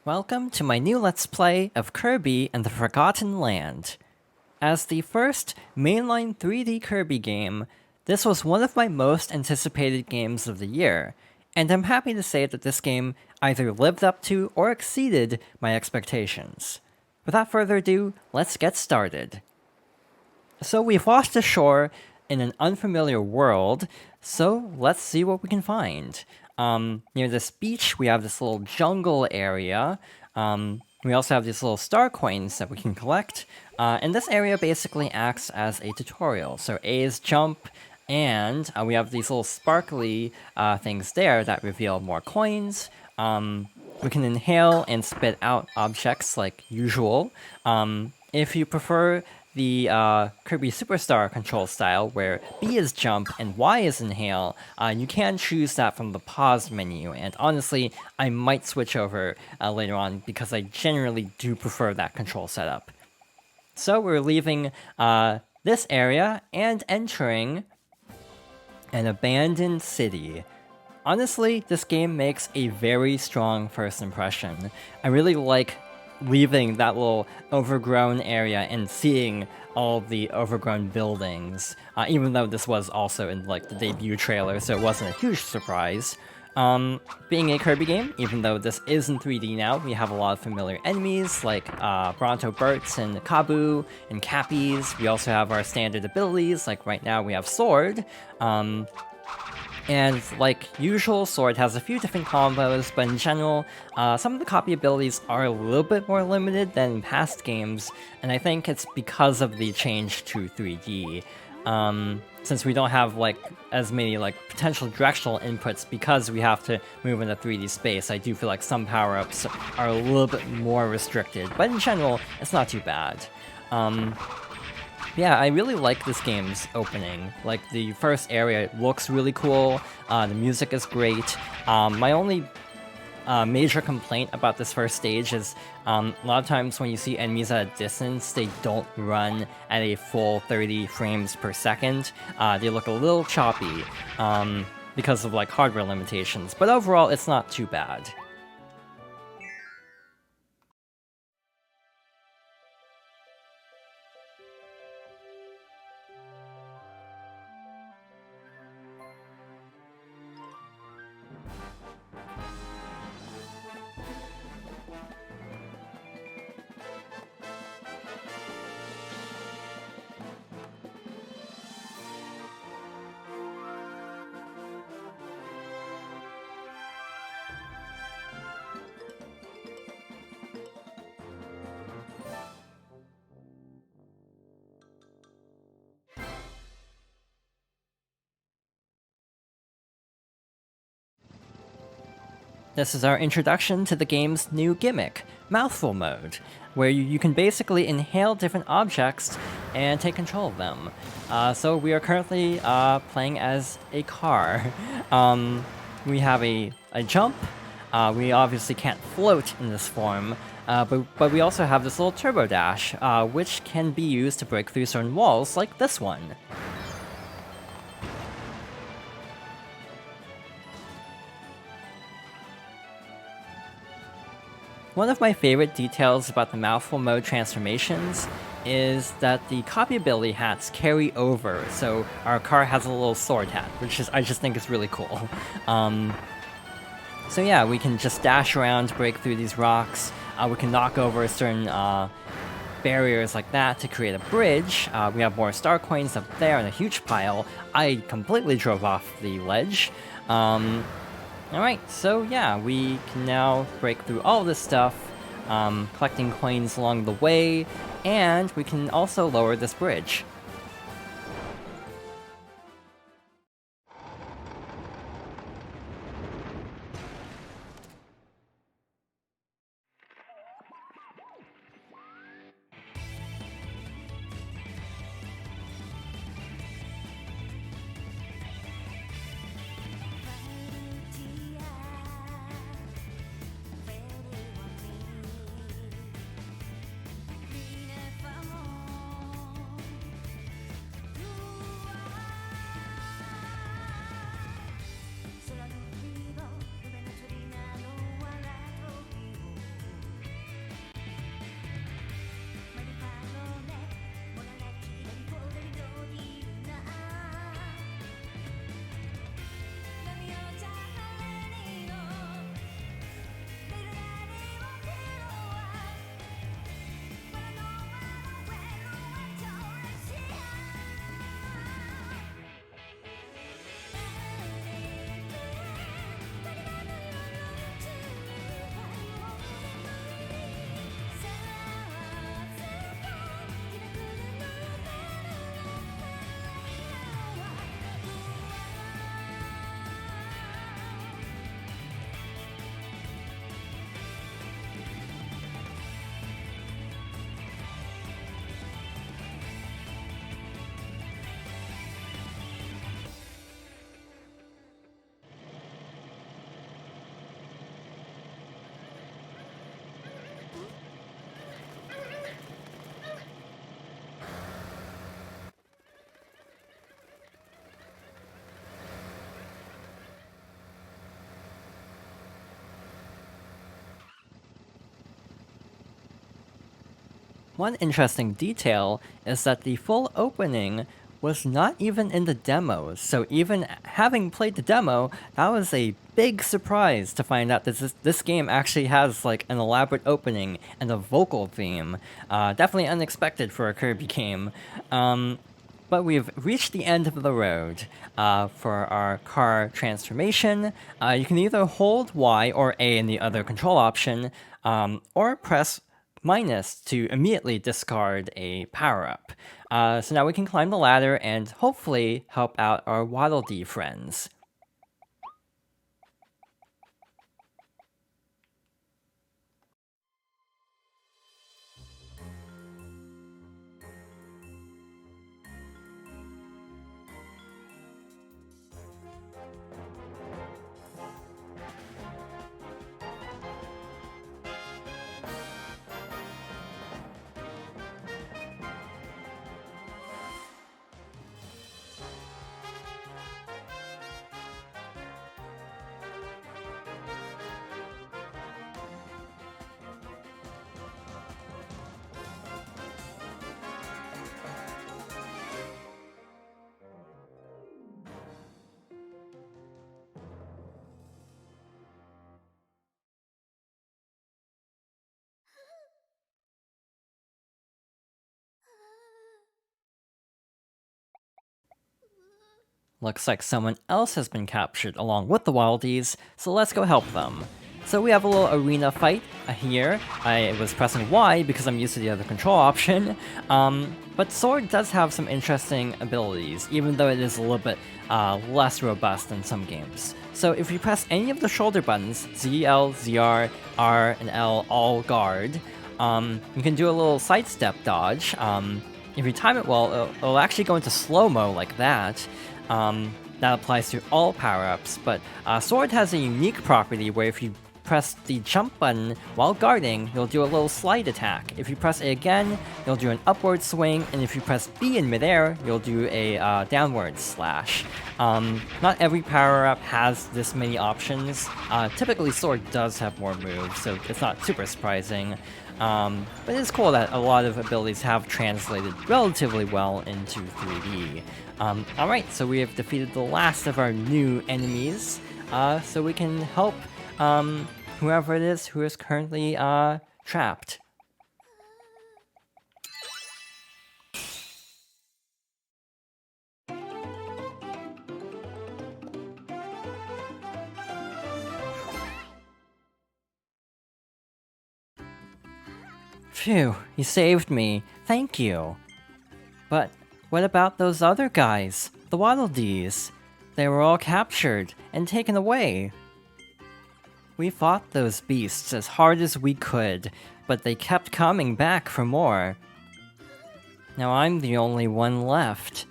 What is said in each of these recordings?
Welcome to my new Let's Play of Kirby and the Forgotten Land. As the first mainline 3D Kirby game, this was one of my most anticipated games of the year, and I'm happy to say that this game either lived up to or exceeded my expectations. Without further ado, let's get started. So we've washed ashore in an unfamiliar world, so let's see what we can find. Near this beach, we have this little jungle area. We also have these little star coins that we can collect. And this area basically acts as a tutorial. So A is jump, and we have these little sparkly things there that reveal more coins. We can inhale and spit out objects like usual. If you prefer the Kirby Superstar control style, where B is jump and Y is inhale, you can choose that from the pause menu, and honestly, I might switch over later on because I generally do prefer that control setup. So we're leaving this area and entering an abandoned city. Honestly, this game makes a very strong first impression. I really like leaving that little overgrown area and seeing all the overgrown buildings, even though this was also in like the debut trailer, so it wasn't a huge surprise. Being a Kirby game, even though this is in 3D now, we have a lot of familiar enemies like Bronto Burts and Kabu and Cappies. We also have our standard abilities, like right now we have Sword. And like usual, Sword has a few different combos, but in general, some of the copy abilities are a little bit more limited than in past games, and I think it's because of the change to 3D. Since we don't have like as many like potential directional inputs because we have to move in a 3D space, I do feel like some power-ups are a little bit more restricted, but in general, it's not too bad. Yeah, I really like this game's opening. Like, the first area looks really cool, the music is great. My only major complaint about this first stage is a lot of times when you see enemies at a distance, they don't run at a full 30 frames per second. They look a little choppy because of like hardware limitations, but overall it's not too bad. This is our introduction to the game's new gimmick, Mouthful Mode, where you can basically inhale different objects and take control of them. So we are currently playing as a car. We have a jump. We obviously can't float in this form, but we also have this little turbo dash, which can be used to break through certain walls, like this one. One of my favorite details about the Mouthful Mode transformations is that the copy ability hats carry over, so our car has a little sword hat, which I just think is really cool. So yeah, we can just dash around, break through these rocks, we can knock over certain barriers like that to create a bridge. We have more star coins up there in a huge pile. I completely drove off the ledge. Alright, so yeah, we can now break through all this stuff, collecting coins along the way, and we can also lower this bridge. One interesting detail is that the full opening was not even in the demos, so even having played the demo, that was a big surprise to find out that this game actually has like an elaborate opening and a vocal theme. Definitely unexpected for a Kirby game. But we've reached the end of the road. For our car transformation, you can either hold Y or A in the other control option, or press minus to immediately discard a power-up. So now we can climb the ladder and hopefully help out our Waddle Dee friends. Looks like someone else has been captured along with the Wildies, so let's go help them. So we have a little arena fight here. I was pressing Y because I'm used to the other control option, but Sword does have some interesting abilities, even though it is a little bit less robust than some games. So if you press any of the shoulder buttons, Z, L, ZR, R, and L all guard, you can do a little sidestep dodge. If you time it well, it'll actually go into slow-mo like that. That applies to all power-ups, but Sword has a unique property where if you press the jump button while guarding, you'll do a little slide attack. If you press it again, you'll do an upward swing, and if you press B in midair, you'll do a downward slash. Not every power-up has this many options. Typically, Sword does have more moves, so it's not super surprising. But it's cool that a lot of abilities have translated relatively well into 3D. Alright, so we have defeated the last of our new enemies, so we can help whoever it is who is currently trapped. Phew, you saved me. Thank you. But what about those other guys? The Waddle Dees? They were all captured and taken away. We fought those beasts as hard as we could, but they kept coming back for more. Now I'm the only one left.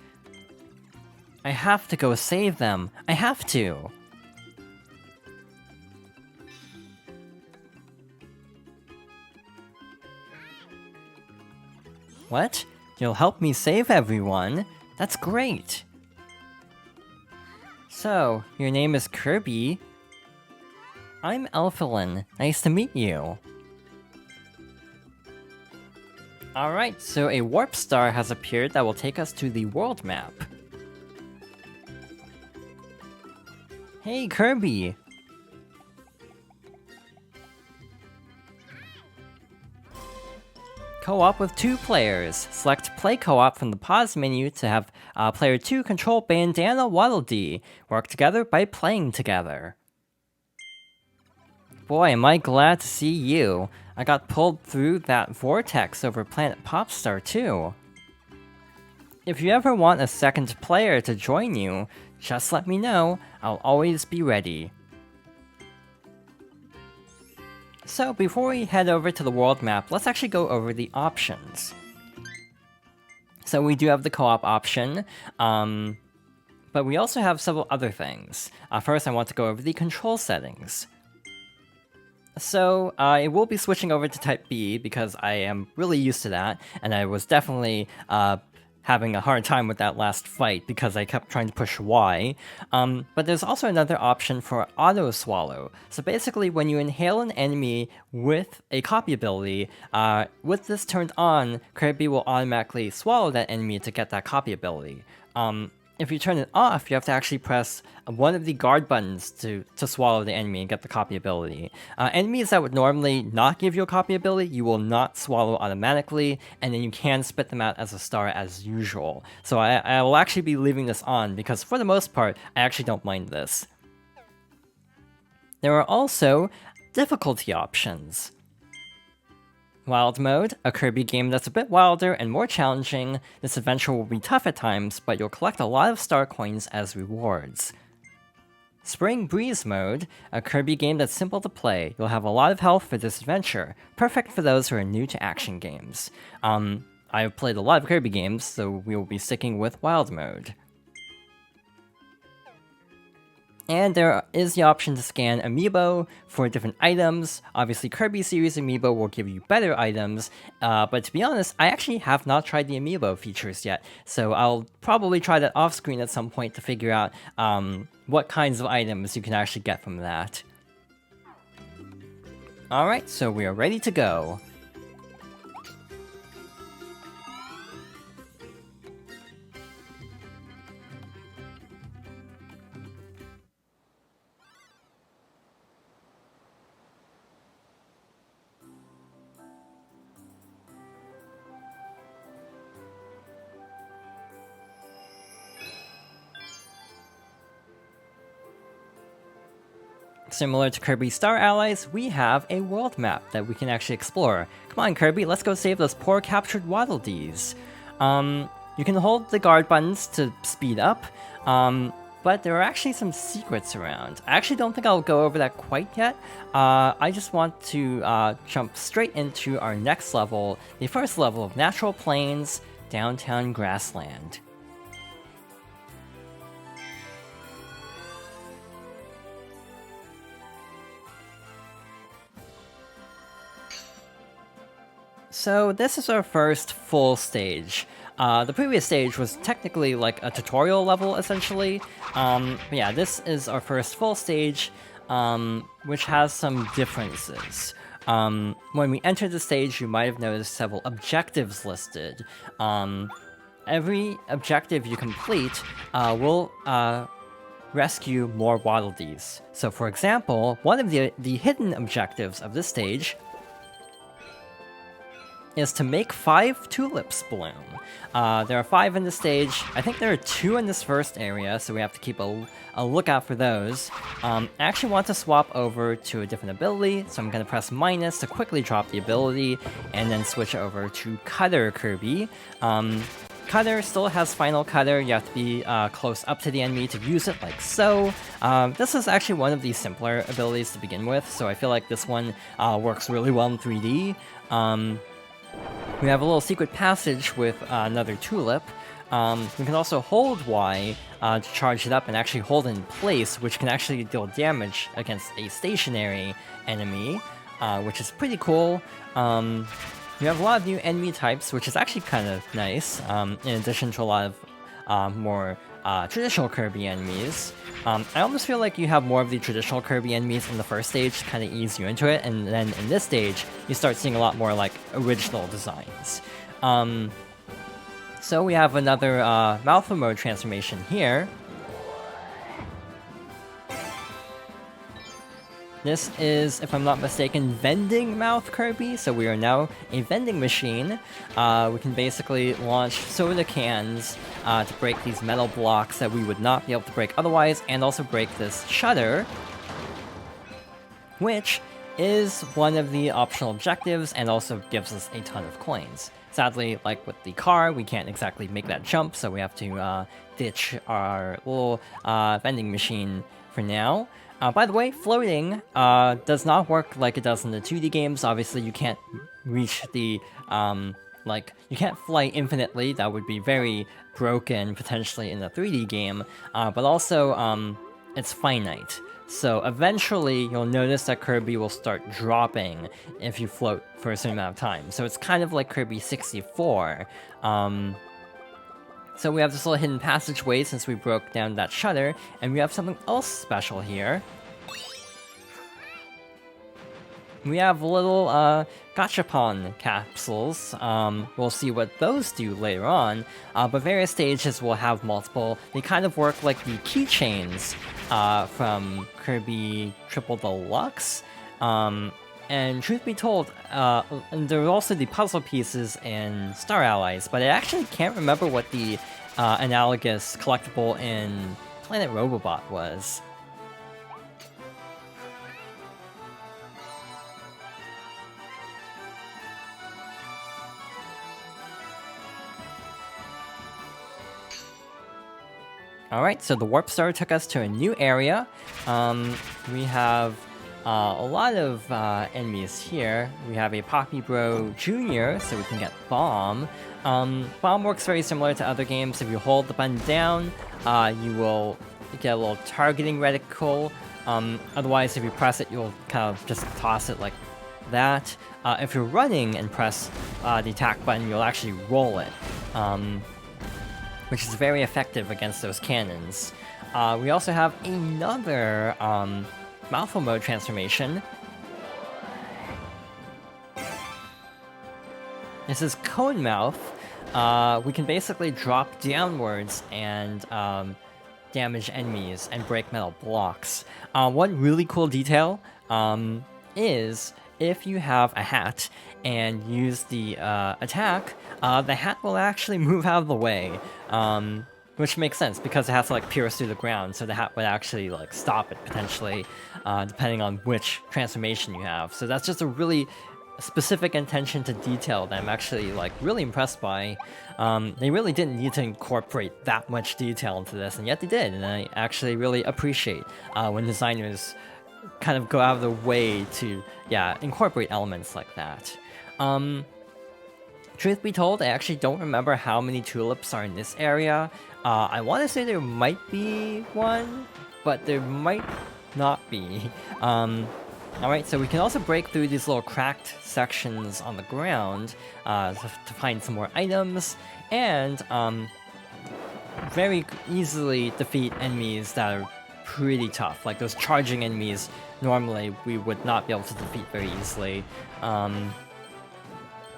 I have to go save them. I have to. What? You'll help me save everyone? That's great! So, your name is Kirby? I'm Elphalin. Nice to meet you. Alright, so a warp star has appeared that will take us to the world map. Hey, Kirby! Co-op with 2 players. Select Play Co-op from the pause menu to have player 2 control Bandana Waddle Dee. Work together by playing together. Boy, am I glad to see you. I got pulled through that vortex over Planet Popstar too. If you ever want a second player to join you, just let me know. I'll always be ready. So before we head over to the world map, let's actually go over the options. So we do have the co-op option, but we also have several other things. First, I want to go over the control settings. So I will be switching over to Type B because I am really used to that, and I was definitely having a hard time with that last fight because I kept trying to push Y. But there's also another option for auto swallow. So basically, when you inhale an enemy with a copy ability, with this turned on, Kirby will automatically swallow that enemy to get that copy ability. If you turn it off, you have to actually press one of the guard buttons to swallow the enemy and get the copy ability. Enemies that would normally not give you a copy ability, you will not swallow automatically, and then you can spit them out as a star as usual. So I will actually be leaving this on because for the most part, I actually don't mind this. There are also difficulty options. Wild Mode, a Kirby game that's a bit wilder and more challenging. This adventure will be tough at times, but you'll collect a lot of star coins as rewards. Spring Breeze Mode, a Kirby game that's simple to play. You'll have a lot of health for this adventure, perfect for those who are new to action games. I've played a lot of Kirby games, so we will be sticking with Wild Mode. And there is the option to scan Amiibo for different items. Obviously, Kirby series Amiibo will give you better items, but to be honest, I actually have not tried the Amiibo features yet, so I'll probably try that off screen at some point to figure out what kinds of items you can actually get from that. Alright, so we are ready to go. Similar to Kirby Star Allies, we have a world map that we can actually explore. Come on, Kirby, let's go save those poor captured Waddle Dees. You can hold the guard buttons to speed up, but there are actually some secrets around. I actually don't think I'll go over that quite yet. I just want to jump straight into our next level, the first level of Natural Plains, Downtown Grassland. So this is our first full stage. The previous stage was technically like a tutorial level, essentially. But yeah, this is our first full stage, which has some differences. When we entered the stage, you might have noticed several objectives listed. Every objective you complete will rescue more Waddle Dees. So for example, one of the hidden objectives of this stage is to make 5 tulips bloom. There are 5 in the stage. I think there are 2 in this first area, so we have to keep a lookout for those. I actually want to swap over to a different ability, so I'm going to press minus to quickly drop the ability, and then switch over to Cutter Kirby. Cutter still has Final Cutter. You have to be close up to the enemy to use it, like so. This is actually one of the simpler abilities to begin with, so I feel like this one works really well in 3D. We have a little secret passage with another tulip. We can also hold Y to charge it up and actually hold it in place, which can actually deal damage against a stationary enemy, which is pretty cool. We have a lot of new enemy types, which is actually kind of nice, in addition to a lot of more traditional Kirby enemies. I almost feel like you have more of the traditional Kirby enemies in the first stage to kind of ease you into it, and then in this stage, you start seeing a lot more like original designs. So we have another Malfa mode transformation here. This is, if I'm not mistaken, Vending Mouth Kirby, so we are now a vending machine. We can basically launch soda cans to break these metal blocks that we would not be able to break otherwise, and also break this shutter, which is one of the optional objectives and also gives us a ton of coins. Sadly, like with the car, we can't exactly make that jump, so we have to ditch our little vending machine for now. By the way, floating does not work like it does in the 2D games. Obviously, you can't reach the, you can't fly infinitely. That would be very broken, potentially, in the 3D game. But also, it's finite. So eventually, you'll notice that Kirby will start dropping if you float for a certain amount of time. So it's kind of like Kirby 64. So we have this little hidden passageway since we broke down that shutter, and we have something else special here. We have little gachapon capsules. We'll see what those do later on, but various stages will have multiple. They kind of work like the keychains from Kirby Triple Deluxe. And truth be told, and there are also the puzzle pieces in Star Allies, but I actually can't remember what the analogous collectible in Planet Robobot was. Alright, so the Warp Star took us to a new area. We have a lot of enemies here. We have a Poppy Bro Jr., so we can get Bomb. Bomb works very similar to other games. If you hold the button down, you will get a little targeting reticle. Otherwise, if you press it, you'll kind of just toss it like that. If you're running and press the attack button, you'll actually roll it. Which is very effective against those cannons. We also have another Mouthful Mode transformation. This is Cone Mouth. We can basically drop downwards and damage enemies and break metal blocks. One really cool detail is if you have a hat and use the attack, the hat will actually move out of the way, which makes sense because it has to like pierce through the ground, so the hat would actually like stop it potentially, depending on which transformation you have. So that's just a really specific attention to detail that I'm actually like really impressed by. They really didn't need to incorporate that much detail into this, and yet they did, and I actually really appreciate when designers kind of go out of their way to, incorporate elements like that. Truth be told, I actually don't remember how many tulips are in this area. I want to say there might be one, but there might not be. Alright, so we can also break through these little cracked sections on the ground to find some more items, and very easily defeat enemies that are pretty tough. Like those charging enemies, normally we would not be able to defeat very easily.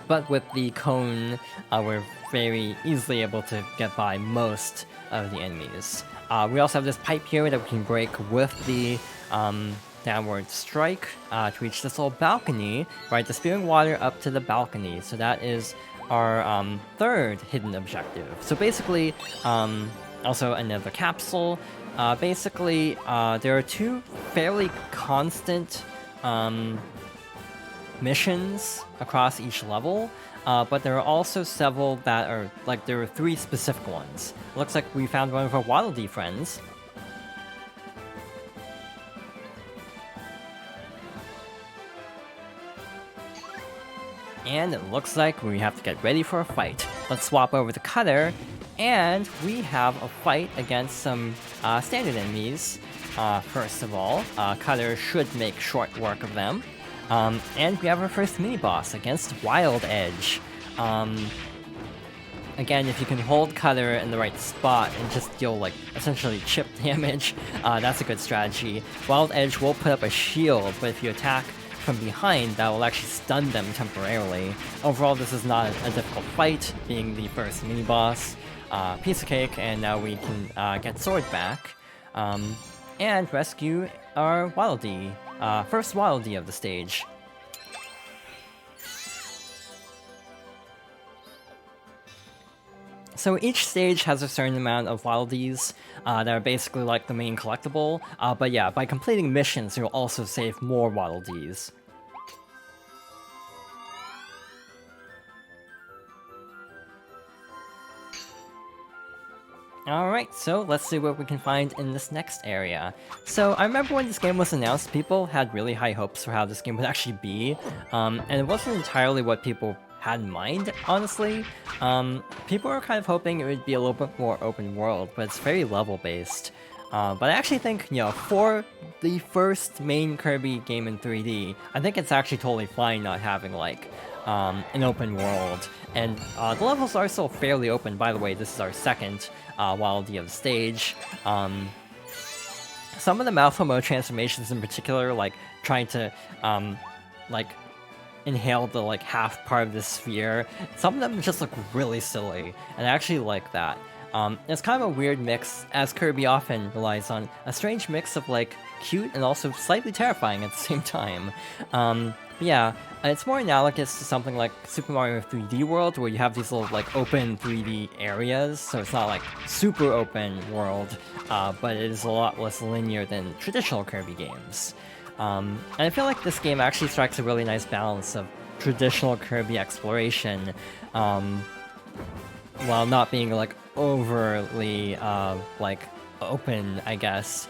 But with the cone, we're very easily able to get by most of the enemies. We also have this pipe here that we can break with the downward strike to reach this little balcony, right? The spewing water up to the balcony. So that is our third hidden objective. So basically, also another capsule. Basically, there are two fairly constant missions across each level, but there are also several that are, like, there are three specific ones. Looks like we found one of our Waddle Dee friends. And it looks like we have to get ready for a fight. Let's swap over to Cutter, and we have a fight against some standard enemies. First of all, Cutter should make short work of them. And we have our first mini-boss against Wild Edge. Again, if you can hold Cutter in the right spot and just deal, like, essentially chip damage, that's a good strategy. Wild Edge will put up a shield, but if you attack from behind, that will actually stun them temporarily. Overall, this is not a difficult fight, being the first mini-boss. Piece of cake, and now we can get Sword back, and rescue our Waddle Dee. First Waddle Dee of the stage. So each stage has a certain amount of Waddle Dees that are basically like the main collectible, but yeah, by completing missions, you'll also save more Waddle Dees. Alright, so let's see what we can find in this next area. So I remember when this game was announced, people had really high hopes for how this game would actually be, and it wasn't entirely what people had in mind, honestly. People were kind of hoping it would be a little bit more open world, but it's very level-based. But I actually think, you know, for the first main Kirby game in 3D, I think it's actually totally fine not having, like, an open world. And the levels are still fairly open. By the way, this is our second Wildly of the stage. Some of the mouthful mode transformations in particular, like trying to like inhale the like half part of the sphere, some of them just look really silly, and I actually like that. It's kind of a weird mix, as Kirby often relies on, a strange mix of like cute and also slightly terrifying at the same time. But yeah, it's more analogous to something like Super Mario 3D World, where you have these little like open 3D areas, so it's not like super open world, but it is a lot less linear than traditional Kirby games. And I feel like this game actually strikes a really nice balance of traditional Kirby exploration, while not being like overly like open, I guess.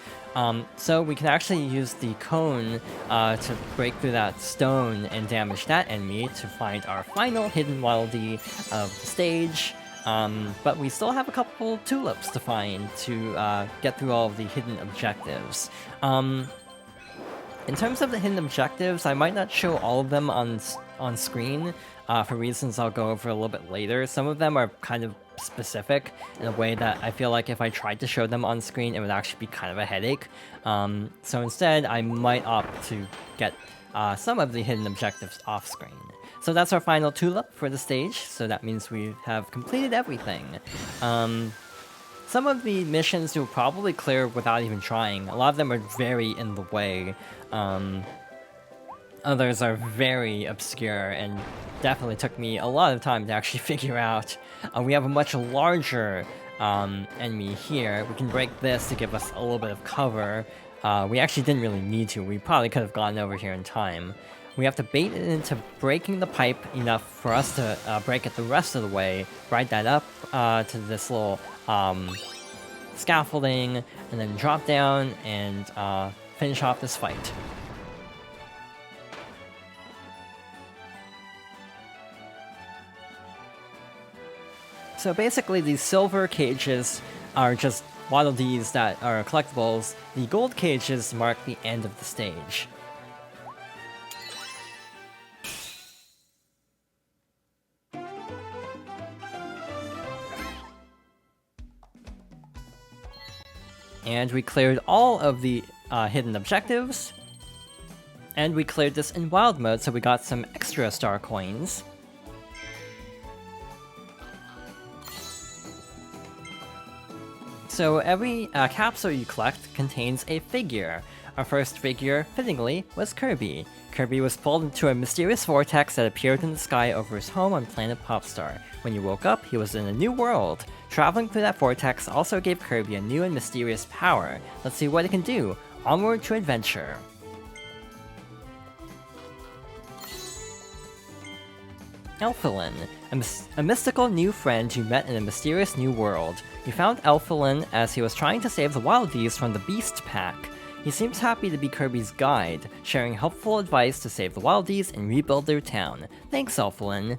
So we can actually use the cone to break through that stone and damage that enemy to find our final hidden Wildly of the stage. But we still have a couple tulips to find to get through all of the hidden objectives. In terms of the hidden objectives, I might not show all of them on screen for reasons I'll go over a little bit later. Some of them are kind of specific in a way that I feel like if I tried to show them on screen, it would actually be kind of a headache. So instead, I might opt to get some of the hidden objectives off screen. So that's our final tulip for the stage, so that means we have completed everything. Some of the missions you'll probably clear without even trying. A lot of them are very in the way. Others are very obscure and definitely took me a lot of time to actually figure out. We have a much larger enemy here. We can break this to give us a little bit of cover. We actually didn't really need to. We probably could have gotten over here in time. We have to bait it into breaking the pipe enough for us to break it the rest of the way, ride that up to this little scaffolding, and then drop down and finish off this fight. So basically, these silver cages are just Waddle Dees that are collectibles. The gold cages mark the end of the stage. And we cleared all of the hidden objectives. And we cleared this in wild mode, so we got some extra star coins. So every capsule you collect contains a figure. Our first figure, fittingly, was Kirby. Kirby was pulled into a mysterious vortex that appeared in the sky over his home on planet Popstar. When he woke up, he was in a new world. Traveling through that vortex also gave Kirby a new and mysterious power. Let's see what it can do. Onward to adventure. Elfilin, a mystical new friend you met in a mysterious new world. You found Elfilin as he was trying to save the Wild Beast from the Beast Pack. He seems happy to be Kirby's guide, sharing helpful advice to save the Wildies and rebuild their town. Thanks, Elfilin.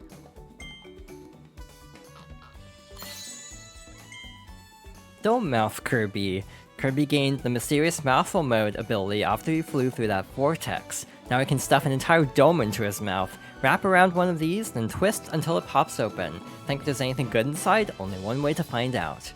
Dome Mouth Kirby. Kirby gained the mysterious mouthful mode ability after he flew through that vortex. Now he can stuff an entire dome into his mouth. Wrap around one of these, then twist until it pops open. Think there's anything good inside? Only one way to find out.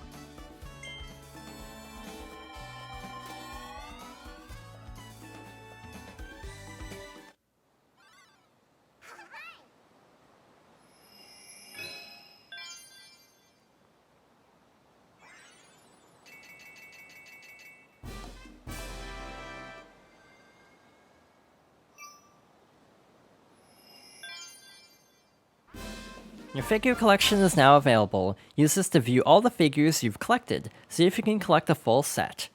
Your figure collection is now available. Use this to view all the figures you've collected. See if you can collect a full set.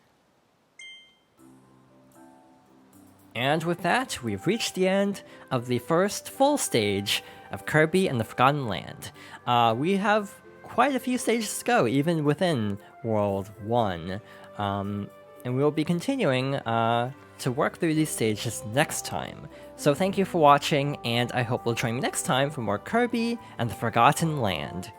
And with that, we've reached the end of the first full stage of Kirby and the Forgotten Land. We have quite a few stages to go, even within World 1. And we will be continuing to work through these stages next time. So thank you for watching, and I hope you'll join me next time for more Kirby and the Forgotten Land.